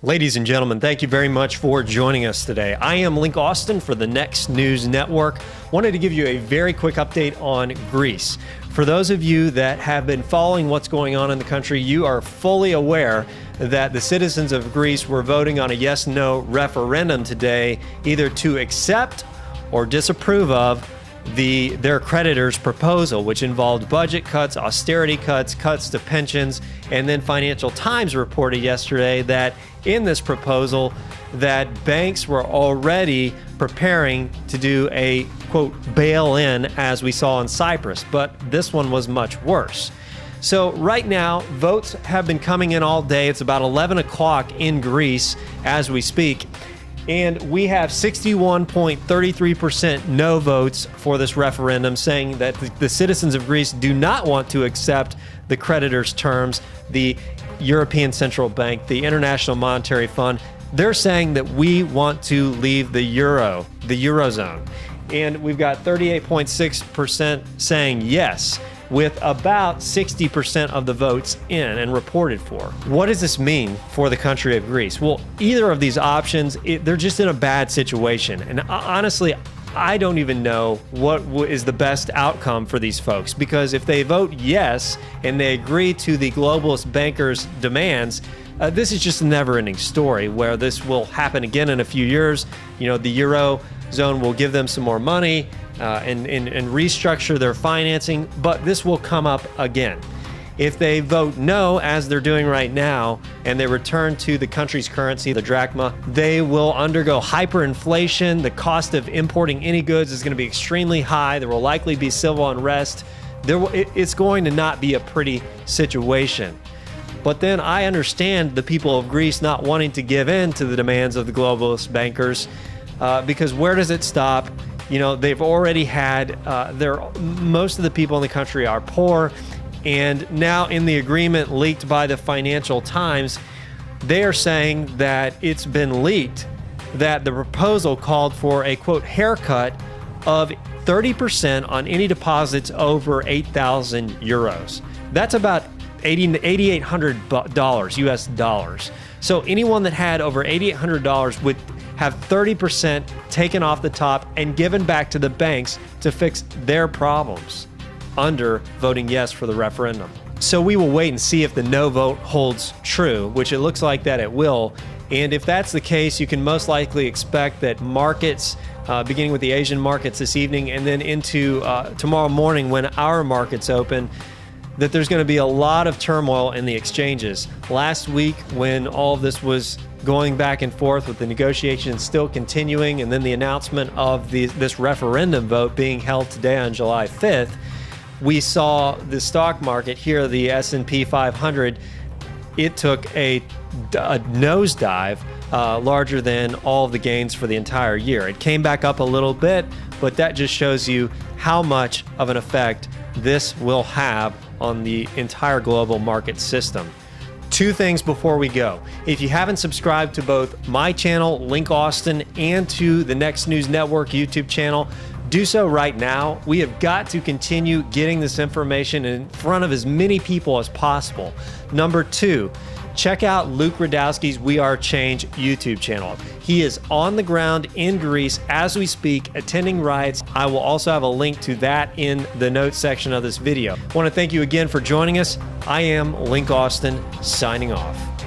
Ladies and gentlemen, thank you very much for joining us today. I am Link Austin for the Next News Network. Wanted to give you a very quick update on Greece. For those of you that have been following what's going on in the country, you are fully aware that the citizens of Greece were voting on a yes-no referendum today, either to accept or disapprove of their creditors' proposal, which involved budget cuts, austerity cuts, cuts to pensions, and then Financial Times reported yesterday that in this proposal that banks were already preparing to do a, quote, bail-in, as we saw in Cyprus, but this one was much worse. So right now, votes have been coming in all day. It's about 11 o'clock in Greece as we speak. And we have 61.33% no votes for this referendum, saying that the citizens of Greece do not want to accept the creditors' terms, the European Central Bank, the International Monetary Fund. They're saying that we want to leave the Eurozone. And we've got 38.6% saying yes, with about 60% of the votes in and reported for. What does this mean for the country of Greece? Well, either of these options, they're just in a bad situation. And honestly, I don't even know what is the best outcome for these folks, because if they vote yes and they agree to the globalist bankers' demands, this is just a never-ending story where this will happen again in a few years. You know, the Eurozone will give them some more money and restructure their financing, but this will come up again. If they vote no, as they're doing right now, and they return to the country's currency, the drachma, they will undergo hyperinflation. The cost of importing any goods is going to be extremely high. There will likely be civil unrest. It's going to not be a pretty situation. But then I understand the people of Greece not wanting to give in to the demands of the globalist bankers, because where does it stop? You know, they've already had, most of the people in the country are poor, and now in the agreement leaked by the Financial Times, they are saying that it's been leaked that the proposal called for a, quote, haircut of 30% on any deposits over 8,000 euros. That's about $8,800 US dollars. So anyone that had over $8,800 would have 30% taken off the top and given back to the banks to fix their problems under voting yes for the referendum. So we will wait and see if the no vote holds true, which it looks like that it will. And if that's the case, you can most likely expect that markets, beginning with the Asian markets this evening and then into tomorrow morning when our markets open, that there's going to be a lot of turmoil in the exchanges. Last week, when all of this was going back and forth with the negotiations still continuing, and then the announcement of this referendum vote being held today on July 5th, we saw the stock market here, the S&P 500, it took a nosedive larger than all of the gains for the entire year. It came back up a little bit, but that just shows you how much of an effect this will have on the entire global market system. Two things before we go. If you haven't subscribed to both my channel, Link Austin, and to the Next News Network YouTube channel, do so right now. We have got to continue getting this information in front of as many people as possible. Number two, check out Luke Radowski's We Are Change YouTube channel. He is on the ground in Greece as we speak, attending riots. I will also have a link to that in the notes section of this video. I want to thank you again for joining us. I am Link Austin, signing off.